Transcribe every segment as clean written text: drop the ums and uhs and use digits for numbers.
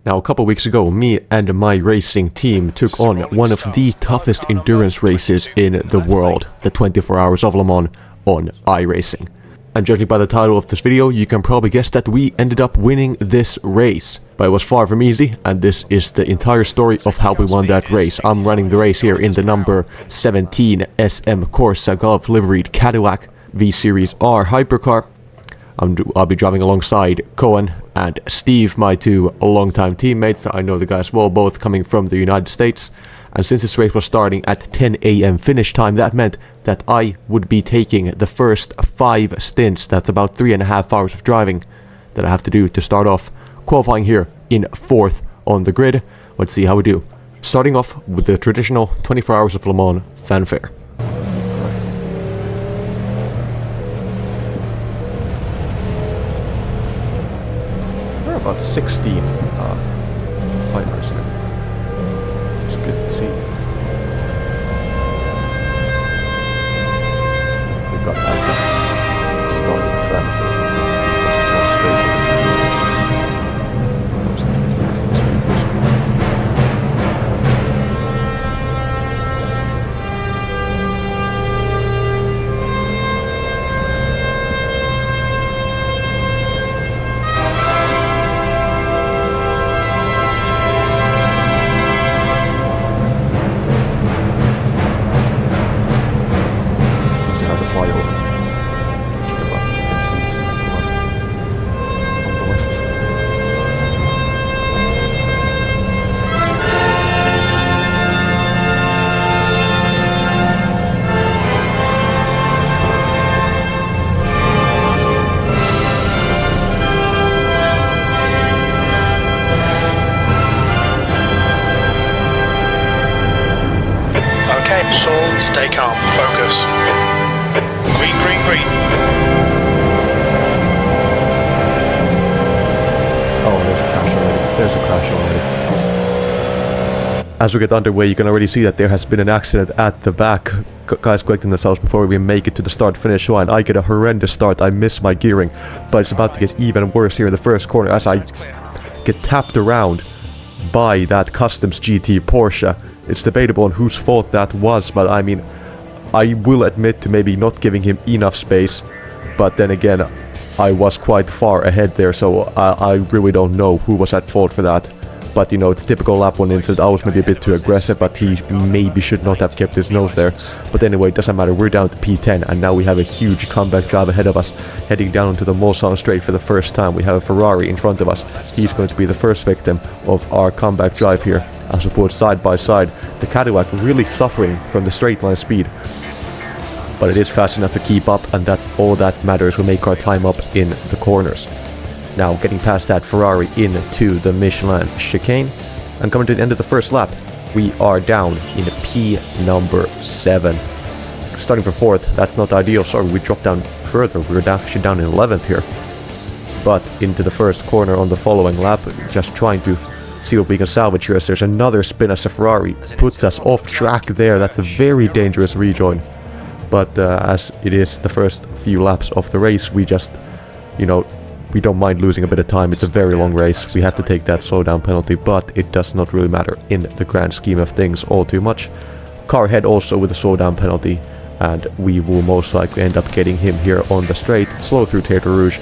Now, a couple weeks ago, me and my racing team took on one of the toughest endurance races in the world, the 24 Hours of Le Mans on iRacing. And judging by the title of this video, you can probably guess that we ended up winning this race. But it was far from easy, and this is the entire story of how we won that race. I'm running the race here in the number 17 SM Corsa Golf liveried Cadillac V-Series R hypercar. I'll be driving alongside Cohen and Steve, my two longtime teammates. I know the guys well, both coming from the United States. And since this race was starting at 10 AM finish time, that meant that I would be taking the first 5 stints. That's about 3.5 hours of driving that I have to do to start off, qualifying here in 4th on the grid. Let's see how we do. Starting off with the traditional 24 Hours of Le Mans fanfare. About 16 fighters here. It's good to see. We've got that starting the fanfare. Stay calm, focus. Green, green, green. Oh, there's a crash already. As we get underway, you can already see that there has been an accident at the back. Guys collecting themselves before we make it to the start-finish line. I get a horrendous start, I miss my gearing, but it's about to get even worse here in the first corner as I get tapped around by that Customs GT Porsche. It's debatable on whose fault that was, but I mean, I will admit to maybe not giving him enough space, but then again, I was quite far ahead there, so I really don't know who was at fault for that. But you know, it's typical lap 1 incident. I was maybe a bit too aggressive, but he maybe should not have kept his nose there. But anyway, it doesn't matter, we're down to P10, and now we have a huge comeback drive ahead of us, heading down into the Mulsanne straight for the first time. We have a Ferrari in front of us. He's going to be the first victim of our comeback drive here. As we put side by side, the Cadillac really suffering from the straight line speed. But it is fast enough to keep up, and that's all that matters. We make our time up in the corners. Now getting past that Ferrari into the Michelin chicane, and coming to the end of the first lap, we are down in P number 7. Starting from 4th, that's not ideal. Sorry, we dropped down further. We were actually down in 11th here. But into the first corner on the following lap, just trying to see what we can salvage here as there's another spin as a Ferrari puts us off track there. That's a very dangerous rejoin. But as it is the first few laps of the race, we just, you know, we don't mind losing a bit of time. It's a very long race. We have to take that slowdown penalty, but it does not really matter in the grand scheme of things all too much. Car ahead also with a slowdown penalty, and we will most likely end up getting him here on the straight. Slow through Terre Rouge,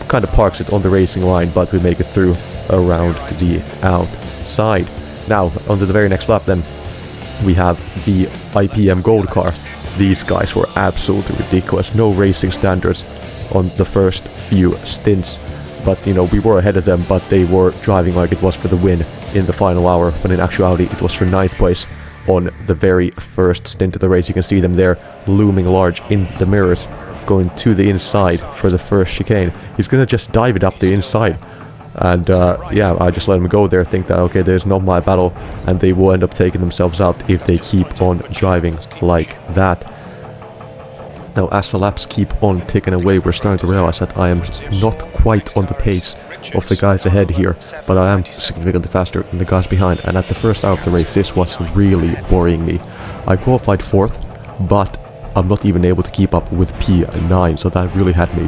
kind of parks it on the racing line, but we make it through around the outside. Now, on to the very next lap then, we have the IPM Gold car. These guys were absolutely ridiculous. No racing standards on the first few stints, but you know, we were ahead of them, but they were driving like it was for the win in the final hour, when in actuality it was for 9th place on the very first stint of the race. You can see them there looming large in the mirrors, going to the inside for the first chicane. He's gonna just dive it up the inside, and yeah, I just let him go there, think that okay, there's not my battle, and they will end up taking themselves out if they keep on driving like that. Now, as the laps keep on ticking away, we're starting to realize that I am not quite on the pace of the guys ahead here, but I am significantly faster than the guys behind, and at the first hour of the race, this was really worrying me. I qualified 4th, but I'm not even able to keep up with P9, so that really had me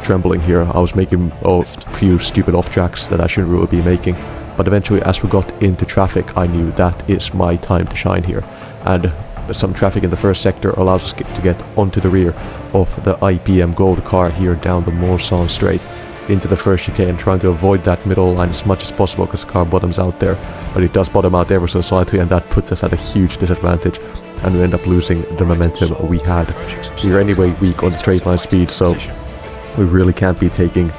trembling here. I was making a few stupid off tracks that I shouldn't really be making, But eventually, as we got into traffic, I knew that is my time to shine here. And some traffic in the first sector allows us to get onto the rear of the IPM Gold car here down the Mulsanne straight into the first chicane, trying to avoid that middle line as much as possible because the car bottoms out there. But it does bottom out ever so slightly, and that puts us at a huge disadvantage, and we end up losing the momentum we had. We're anyway weak on the straight line speed, so we really can't be taking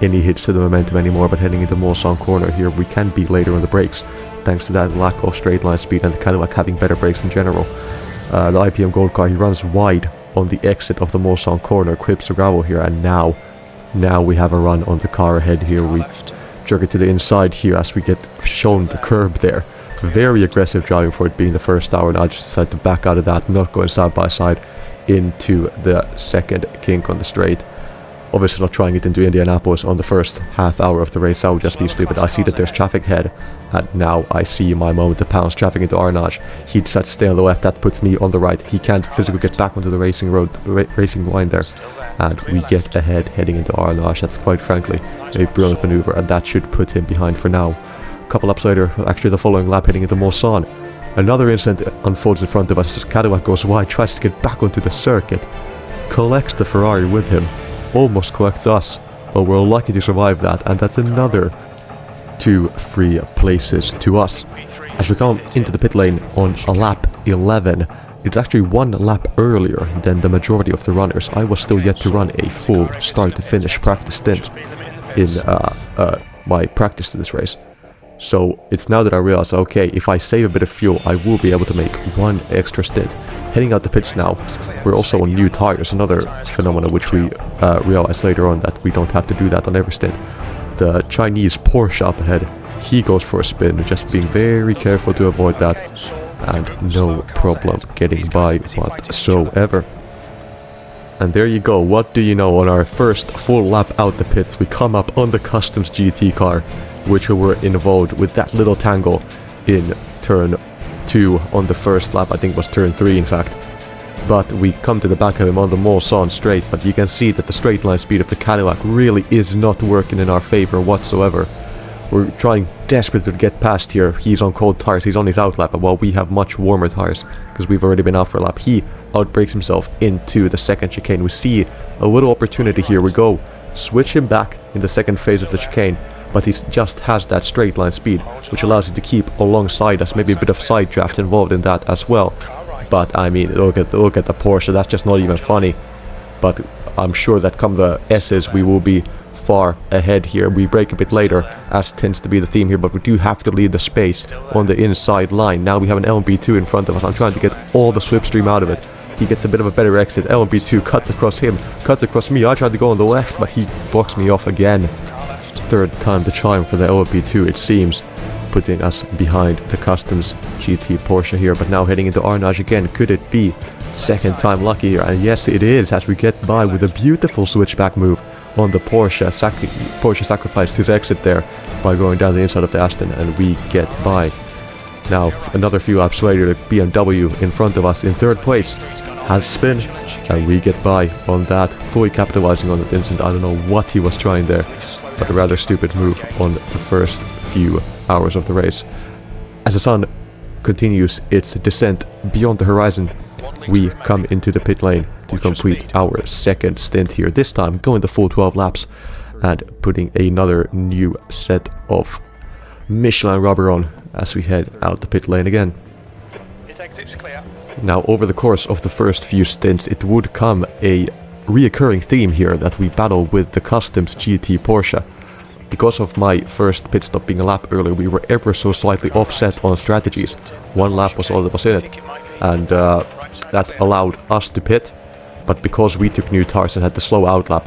any hits to the momentum anymore. But heading into Mulsanne corner here, we can be later on the brakes thanks to that lack of straight line speed and the Cadillac having better brakes in general. The IPM Gold car, he runs wide on the exit of the Mulsanne corner, clips the gravel here, and now we have a run on the car ahead here. We jerk it to the inside here as we get shown the curb there. Very aggressive driving for it being the first hour, and I just decided to back out of that, not going side by side into the second kink on the straight. Obviously not trying it into Indianapolis on the first half hour of the race. That would just be stupid. I see that there's traffic ahead, and now I see my moment to pounce traffic into Arnage. He decides to stay on the left. That puts me on the right. He can't physically get back onto the racing road, racing line there, and we get ahead heading into Arnage. That's quite frankly a brilliant maneuver, and that should put him behind for now. A couple laps later, actually the following lap, heading into Mulsanne, another incident unfolds in front of us as Cadillac goes wide, tries to get back onto the circuit, collects the Ferrari with him, almost collects us, but we're lucky to survive that, and that's another 2 free places to us. As we come into the pit lane on a lap 11, it's actually 1 lap earlier than the majority of the runners. I was still yet to run a full start to finish practice stint in my practice to this race. So it's now that I realize, okay, if I save a bit of fuel, I will be able to make 1 extra stint. Heading out the pits now, we're also on new tires, another phenomenon which we realize later on that we don't have to do that on every stint. The Chinese Porsche up ahead, he goes for a spin, just being very careful to avoid that, and no problem getting by whatsoever. And there you go, what do you know, on our first full lap out the pits, we come up on the Customs GT car, which we were involved with that little tangle in turn 2 on the first lap. I think it was turn 3 in fact. But we come to the back of him on the Mulsanne straight, but you can see that the straight line speed of the Cadillac really is not working in our favor whatsoever. We're trying desperately to get past here. He's on cold tires, he's on his outlap, while we have much warmer tires because we've already been out for a lap. He outbrakes himself into the second chicane. We see a little opportunity here. We go switch him back in the second phase of the chicane, but he just has that straight line speed, which allows him to keep alongside us. Maybe a bit of side draft involved in that as well. But I mean, look at the Porsche. That's just not even funny. But I'm sure that come the S's, we will be far ahead here. We brake a bit later, as tends to be the theme here, but we do have to leave the space on the inside line. Now we have an LMP2 in front of us. I'm trying to get all the slipstream out of it. He gets a bit of a better exit. LMP2 cuts across him, cuts across me. I tried to go on the left, but he blocks me off again. Third time the charm for the LMP2, it seems, putting us behind the Customs GT Porsche here. But now heading into Arnage again. Could it be second time lucky here? And yes, it is, as we get by with a beautiful switchback move on the Porsche. Porsche sacrificed his exit there by going down the inside of the Aston, and we get by. Now another few laps later, the BMW in front of us in third place has spin, and we get by on that, fully capitalizing on that incident. I don't know what he was trying there, but a rather stupid move on the first few hours of the race. As the sun continues its descent beyond the horizon, we come into the pit lane to complete our second stint here, this time going the full 12 laps and putting another new set of Michelin rubber on as we head out the pit lane again. Now, over the course of the first few stints, it would come a reoccurring theme here that we battle with the Customs GT Porsche. Because of my first pit stop being a lap earlier, we were ever so slightly offset on strategies. 1 lap was all that was in it, and that allowed us to pit, but because we took new tires and had the slow outlap,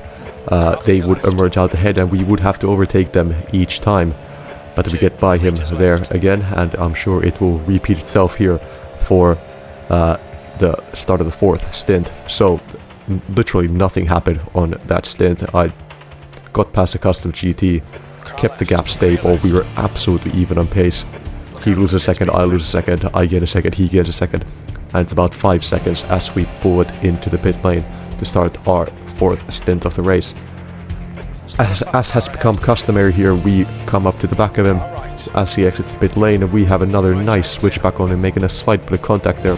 they would emerge out ahead and we would have to overtake them each time. But we get by him there again, and I'm sure it will repeat itself here for the start of the fourth stint. So literally nothing happened on that stint. I got past the Custom GT, kept the gap stable, we were absolutely even on pace. He loses a second, I lose a second, I get a second, he gets a second, and it's about 5 seconds as we pull it into the pit lane to start our fourth stint of the race. As has become customary here, we come up to the back of him, as he exits the pit lane, and we have another nice switchback on him, making a slight bit of contact there.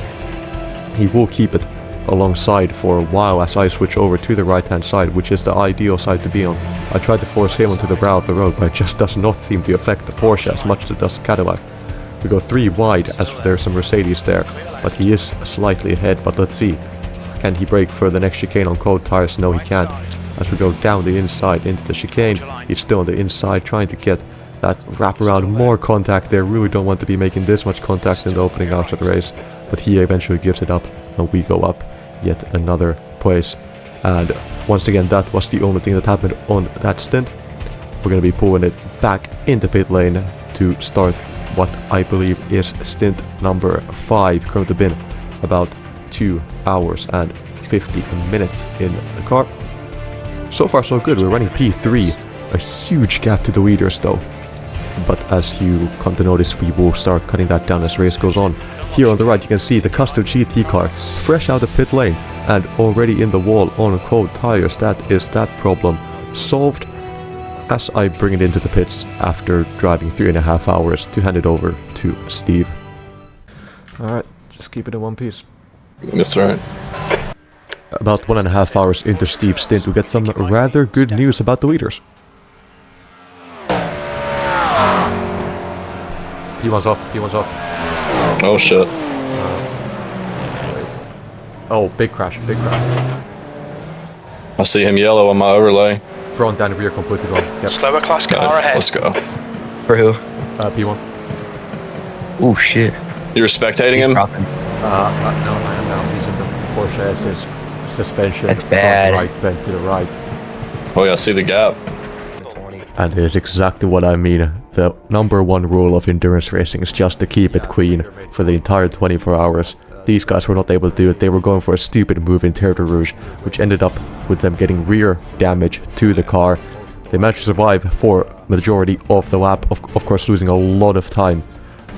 He will keep it alongside for a while as I switch over to the right hand side, which is the ideal side to be on. I tried to force him onto the brow of the road, but it just does not seem to affect the Porsche as much as it does the Cadillac. We go 3 wide as there's some Mercedes there, but he is slightly ahead. But let's see, can he brake for the next chicane on cold tires? No, he can't. As we go down the inside into the chicane, he's still on the inside trying to get that wrap around, more contact there. Really don't want to be making this much contact in the opening out of the race, but he eventually gives it up and we go up yet another place. And once again, that was the only thing that happened on that stint. We're going to be pulling it back into pit lane to start what I believe is stint number 5. Currently been about 2 hours and 50 minutes in the car. So far so good, we're running P3, a huge gap to the leaders though. But as you come to notice, we will start cutting that down as race goes on. Here on the right you can see the custom GT car, fresh out of pit lane and already in the wall on cold tires. That is that problem solved as I bring it into the pits after driving 3.5 hours to hand it over to Steve. Alright, just keep it in one piece. That's right. About 1.5 hours into Steve's stint, we get some rather good news about the leaders. P1's off, P1's off. Oh shit. Oh, big crash, big crash. I see him yellow on my overlay. Front and rear completely gone. Yep. Slower class car Okay, ahead. let's go. For who? P1. Oh shit. You were spectating him? Dropping. No, I am now using the Porsche as his suspension. That's bad. Front right, bent to the right. Oh yeah, I see the gap. And it is exactly what I mean. The #1 rule of endurance racing is just to keep it clean for the entire 24 hours. These guys were not able to do it. They were going for a stupid move in Terre de Rouge, which ended up with them getting rear damage to the car. They managed to survive for majority of the lap, of course losing a lot of time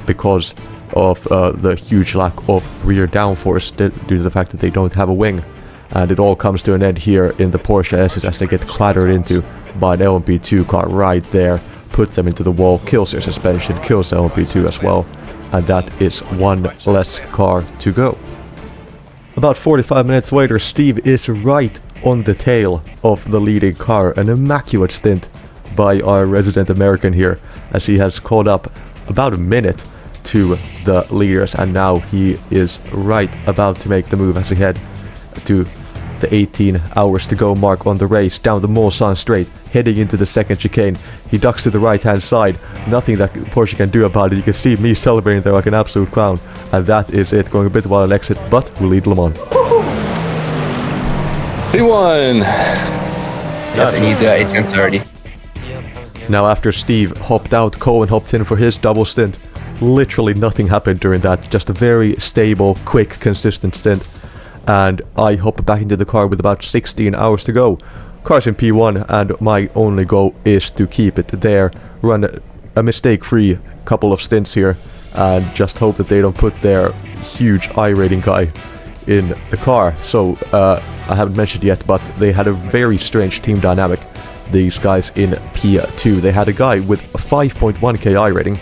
because of the huge lack of rear downforce due to the fact that they don't have a wing. And it all comes to an end here in the Porsche S's as they get clattered into by an LMP2 car right there, puts them into the wall, kills their suspension, kills the LMP2 as well, and that is one less car to go. About 45 minutes later, Steve is right on the tail of the leading car. An immaculate stint by our resident American here, as he has caught up about a minute to the leaders, and now he is right about to make the move as we head to the 18 hours to go mark on the race down the Mulsanne straight, heading into the second chicane. He ducks to the right hand side, nothing that Porsche can do about it. You can see me celebrating there like an absolute clown, and that is it, going a bit wild on exit, but we lead Le Mans. He won! Yep, and he's got 8 already. Now after Steve hopped out, Cohen hopped in for his double stint. Literally nothing happened during that, just a very stable, quick, consistent stint. And I hop back into the car with about 16 hours to go. Car's in P1 and my only goal is to keep it there, run a mistake-free couple of stints here and just hope that they don't put their huge iRacing guy in the car. So I haven't mentioned yet, but they had a very strange team dynamic, these guys in P2. They had a guy with a 5.1k iRating,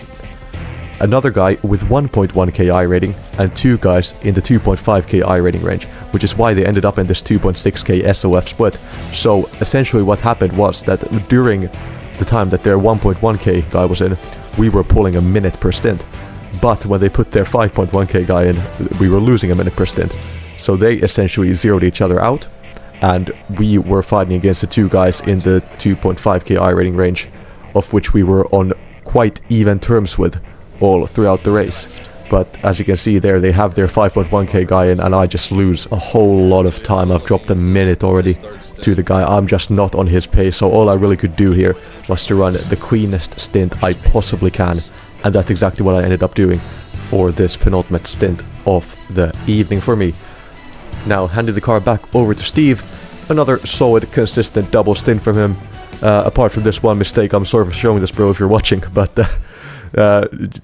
another guy with 1.1k iRating, and 2 guys in the 2.5k iRating range, which is why they ended up in this 2.6k SOF split. So essentially what happened was that during the time that their 1.1k guy was in, we were pulling a minute per stint. But when they put their 5.1k guy in, we were losing a minute per stint. So they essentially zeroed each other out, and we were fighting against the 2 guys in the 2.5k iRating range, of which we were on quite even terms with all throughout the race. But as you can see there, they have their 5.1k guy in, and I just lose a whole lot of time. I've dropped a minute already to the guy. I'm just not on his pace, so all I really could do here was to run the cleanest stint I possibly can, and that's exactly what I ended up doing for this penultimate stint of the evening for me. Now handing the car back over to Steve, another solid, consistent double stint from him. Apart from this one mistake, I'm sorry for showing this, bro, if you're watching, but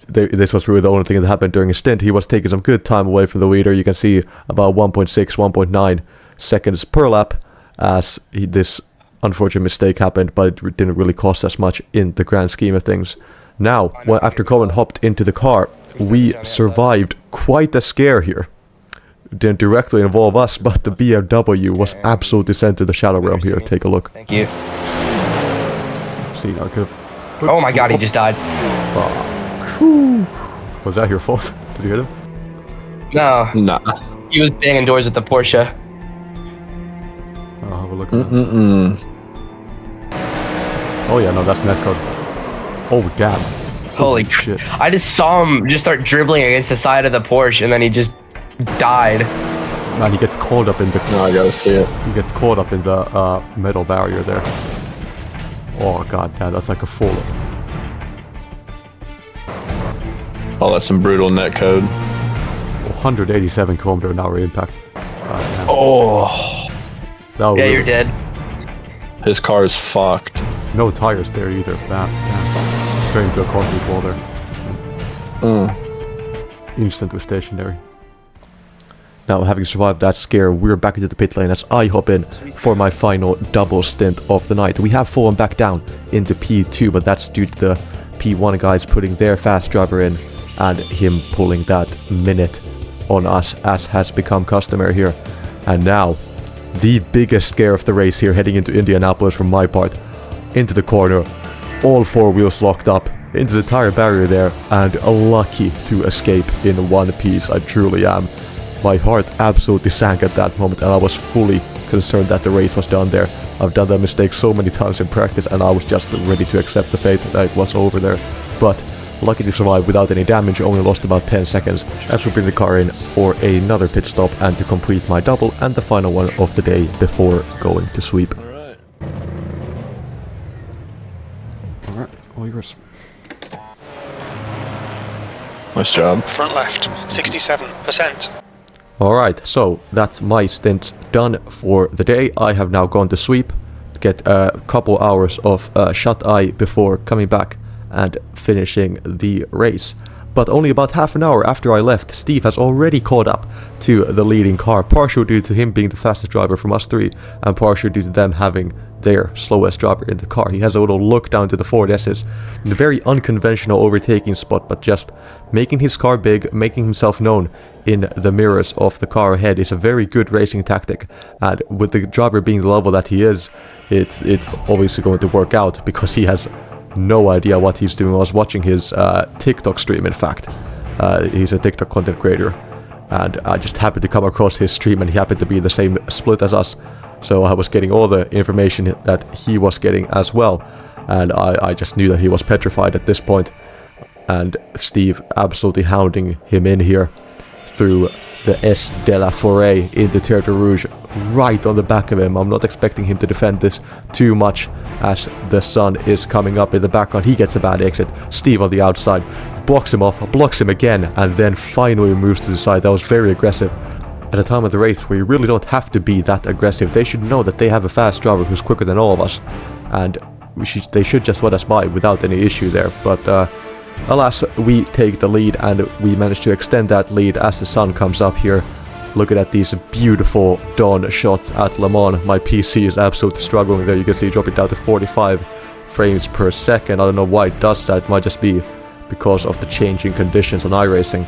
this was really the only thing that happened during his stint. He was taking some good time away from the leader. You can see about 1.6, 1.9 seconds per lap as this unfortunate mistake happened, but it didn't really cost us much in the grand scheme of things. Now, after Cohen hopped into the car, we survived quite a scare here. Didn't directly involve us, but the BMW was absolutely sent to the shadow realm here. Take a look. Thank you. See, I could. Oh my god, he just died. Was that your fault? Did you hear them? No. Nah. He was banging doors with the Porsche. I'll have a look. Oh yeah, no, that's netcode. Oh damn. Holy shit. I just saw him just start dribbling against the side of the Porsche and then he just died. Man, he gets caught up in the. No, I gotta see it. He gets caught up in the metal barrier there. Oh god, yeah, that's like a full. Oh, that's some brutal net code. 187 kilometer an hour impact. God, damn. Oh. That was Yeah, really- you're dead. His car is fucked. No tires there either. Damn. Straight into a concrete wall there. Instantly stationary. Now, having survived that scare, we're back into the pit lane as I hop in for my final double stint of the night. We have fallen back down into P2, but that's due to the P1 guys putting their fast driver in and him pulling that minute on us, as has become customary here. And now, the biggest scare of the race here, heading into Indianapolis from my part. Into the corner, all four wheels locked up, into the tire barrier there, and lucky to escape in one piece. I truly am. My heart absolutely sank at that moment, and I was fully concerned that the race was done there. I've done that mistake so many times in practice, and I was just ready to accept the fate that it was over there. But lucky to survive without any damage, only lost about 10 seconds as we bring the car in for another pit stop and to complete my double and the final one of the day before going to sweep. Alright, all yours. Nice job. Front left, 67%. Alright, so that's my stint done for the day. I have now gone to sweep, to get a couple hours of shut-eye before coming back and finishing the race. But only about half an hour after I left, Steve has already caught up to the leading car, partially due to him being the fastest driver from us three, and partially due to them having their slowest driver in the car. He has a little look down to the Ford S's in a very unconventional overtaking spot, but just making his car big, making himself known in the mirrors of the car ahead is a very good racing tactic. And with the driver being the level that he is, it's obviously going to work out because he has no idea what he's doing. I was watching his TikTok stream, in fact. He's a TikTok content creator, and I just happened to come across his stream, and he happened to be in the same split as us. So I was getting all the information that he was getting as well, and I just knew that he was petrified at this point. And Steve absolutely hounding him in here through the S de la Forêt into Terre de Rouge, right on the back of him. I'm not expecting him to defend this too much as the sun is coming up in the background. He gets the bad exit. Steve on the outside blocks him off, blocks him again, and then finally moves to the side. That was very aggressive. At a time of the race where you really don't have to be that aggressive, they should know that they have a fast driver who's quicker than all of us, and they should just let us by without any issue there. But alas, we take the lead, and we manage to extend that lead as the sun comes up here. Looking at these beautiful dawn shots at Le Mans. My PC is absolutely struggling there. You can see it dropping down to 45 frames per second. I don't know why it does that. It might just be because of the changing conditions on iRacing.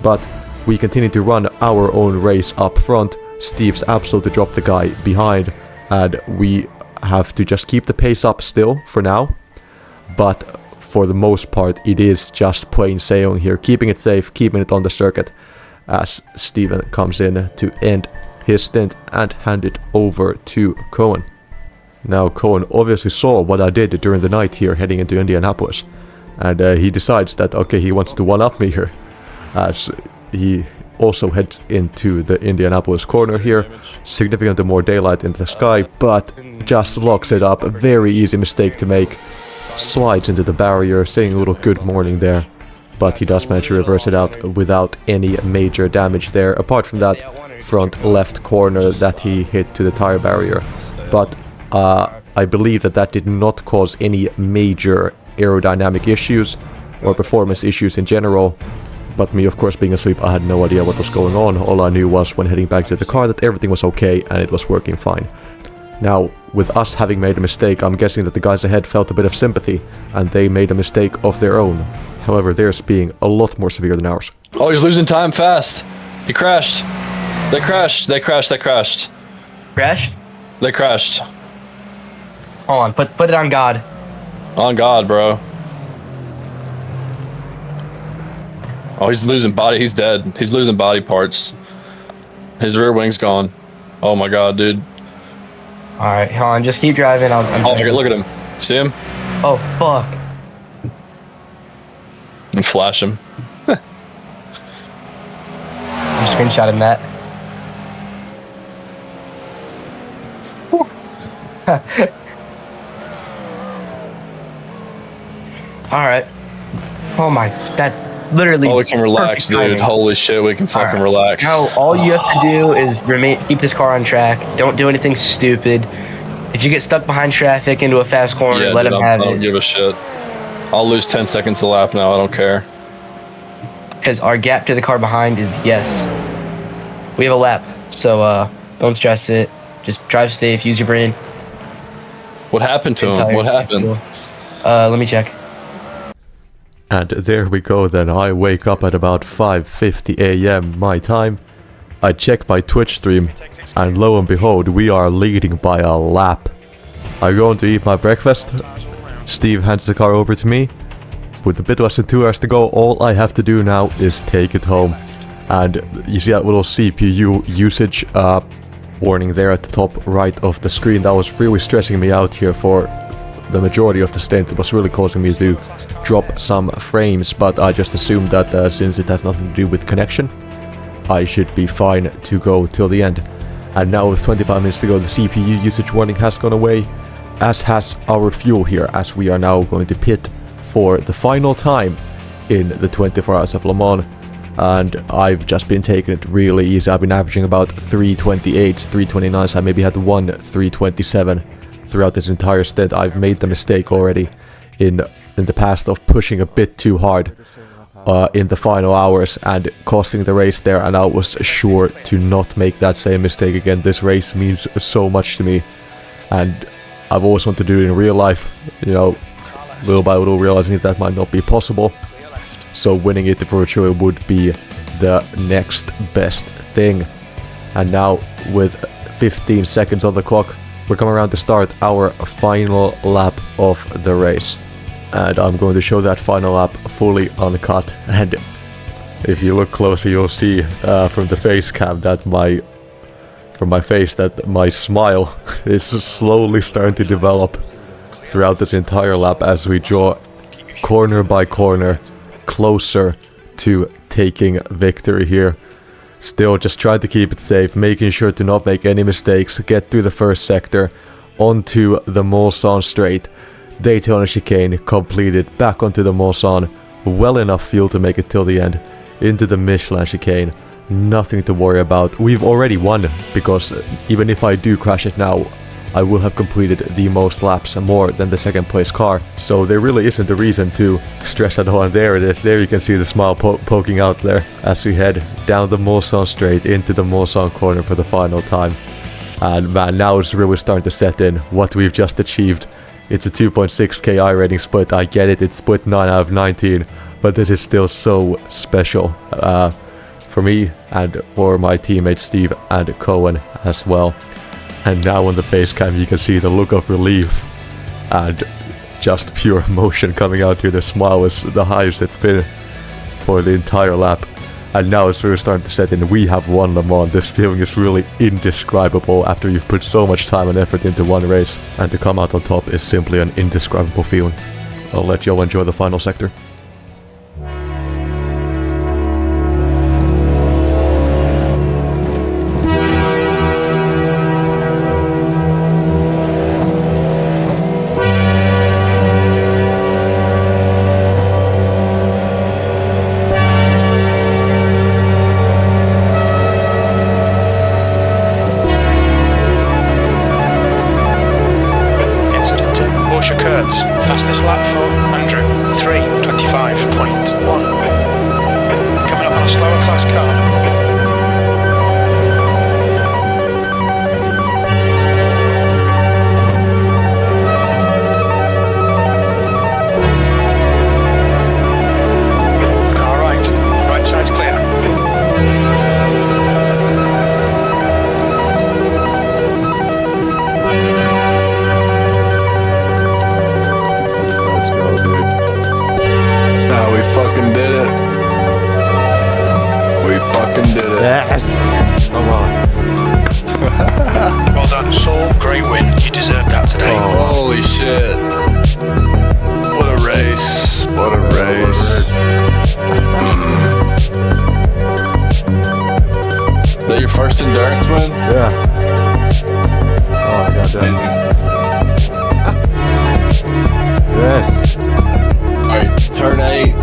But we continue to run our own race up front. Steve's absolutely dropped the guy behind, and we have to just keep the pace up still for now. But for the most part, it is just plain sailing here, keeping it safe, keeping it on the circuit, as Steven comes in to end his stint and hand it over to Cohen. Now Cohen obviously saw what I did during the night here heading into Indianapolis, and he decides that okay, he wants to one-up me here, as he also heads into the Indianapolis corner here. Significantly more daylight in the sky, but just locks it up. A very easy mistake to make. Slides into the barrier, saying a little good morning there, but he does manage to reverse it out without any major damage there, apart from that front left corner that he hit to the tire barrier. But I believe that did not cause any major aerodynamic issues or performance issues in general. But me, of course, being asleep, I had no idea what was going on. All I knew was when heading back to the car that everything was okay and it was working fine. Now, with us having made a mistake, I'm guessing that the guys ahead felt a bit of sympathy, and they made a mistake of their own. However, theirs being a lot more severe than ours. Oh, he's losing time fast. He crashed. They crashed. They crashed. They crashed. Crash? They crashed. Hold on, put it on God. On God, bro. Oh, he's losing body. He's dead. He's losing body parts. His rear wing's gone. Oh my God, dude. All right, hold on, just keep driving. Oh my God, look at him. See him? Oh, fuck. And flash him. I'm screenshotting that. All right. Oh my, that literally. Oh, we can relax, dude. timing. Holy shit, we can fucking relax. Now, all you have to do is keep this car on track. Don't do anything stupid. If you get stuck behind traffic into a fast corner, Yeah, let dude, him I have don't it. give a shit. I'll lose 10 seconds a lap now. I don't care. Because our gap to the car behind is yes. We have a lap, so don't stress it. Just drive safe. Use your brain. What happened to him? What happened? Let me check. And there we go then. I wake up at about 5:50 a.m. my time. I check my Twitch stream, and lo and behold, we are leading by a lap. I go on to eat my breakfast. Steve hands the car over to me. With a bit less than 2 hours to go, all I have to do now is take it home. And you see that little CPU usage warning there at the top right of the screen. That was really stressing me out here for the majority of the stint. It was really causing me to drop some frames, but I just assumed that since it has nothing to do with connection, I should be fine to go till the end. And now with 25 minutes to go, the CPU usage warning has gone away, as has our fuel here, as we are now going to pit for the final time in the 24 Hours of Le Mans. And I've just been taking it really easy. I've been averaging about 328s, 329s. I maybe had one 327 throughout this entire stint. I've made the mistake already in the past of pushing a bit too hard in the final hours and costing the race there, and I was sure to not make that same mistake again. This race means so much to me, and I've always wanted to do it in real life, you know, little by little realizing that might not be possible. So winning it virtually would be the next best thing. And now with 15 seconds on the clock, we're coming around to start our final lap of the race. And I'm going to show that final lap fully uncut. And if you look closer, you'll see from the face cam that from my face that my smile is slowly starting to develop throughout this entire lap as we draw corner by corner closer to taking victory here. Still just trying to keep it safe, making sure to not make any mistakes, get through the first sector, onto the Mulsanne straight, Daytona chicane completed, back onto the Mulsanne, well enough fuel to make it till the end, into the Michelin chicane, nothing to worry about. We've already won, because even if I do crash it now, I will have completed the most laps, more than the second place car, so there really isn't a reason to stress at all. And there it is, there you can see the smile poking out there as we head down the Mulsanne straight into the Mulsanne corner for the final time. And man, now it's really starting to set in what we've just achieved. It's a 2.6k iRating split, I get it, it's split 9 out of 19, but this is still so special for me and for my teammates Steve and Cohen as well. And now on the face cam you can see the look of relief and just pure emotion coming out here. The smile is the highest it's been for the entire lap. And now it's really starting to set in. We have won Le Mans. This feeling is really indescribable after you've put so much time and effort into one race. And to come out on top is simply an indescribable feeling. I'll let you all enjoy the final sector. Fastest lap for Andrew, 3:25.1. Coming up on a slower class car. Yes! Come on. Well done, Saul. Great win. You deserved that today. Oh. Holy shit. What a race. What a race. Is that your first endurance win? Yeah. Oh, goddamn. Yes. Alright, turn 8.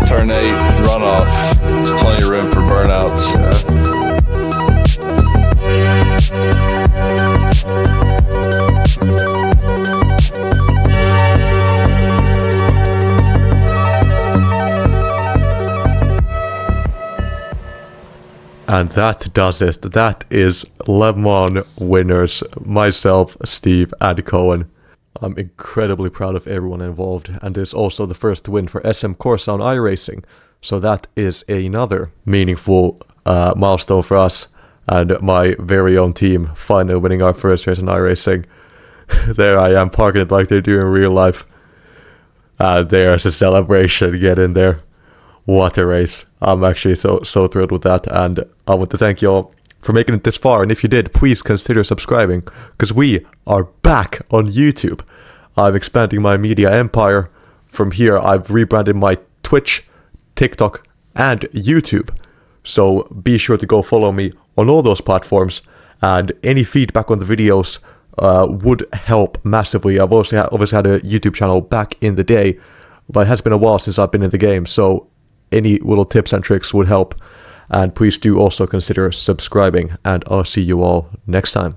Turn 8, runoff. There's plenty of room for burnouts. And that does it. That is Le Mans winners, myself, Steve, and Cohen. I'm incredibly proud of everyone involved, and it's also the first win for SM Corsa on iRacing. So that is another meaningful milestone for us and my very own team finally winning our first race on iRacing. There I am parking it like they do in real life. There's a celebration. Get in there. What a race. I'm actually so thrilled with that, and I want to thank you all for making it this far, and if you did, please consider subscribing, because we are back on YouTube. I'm expanding my media empire. From here, I've rebranded my Twitch, TikTok, and YouTube. So be sure to go follow me on all those platforms, and any feedback on the videos would help massively. I've also obviously had a YouTube channel back in the day, but it has been a while since I've been in the game, so any little tips and tricks would help. And please do also consider subscribing, and I'll see you all next time.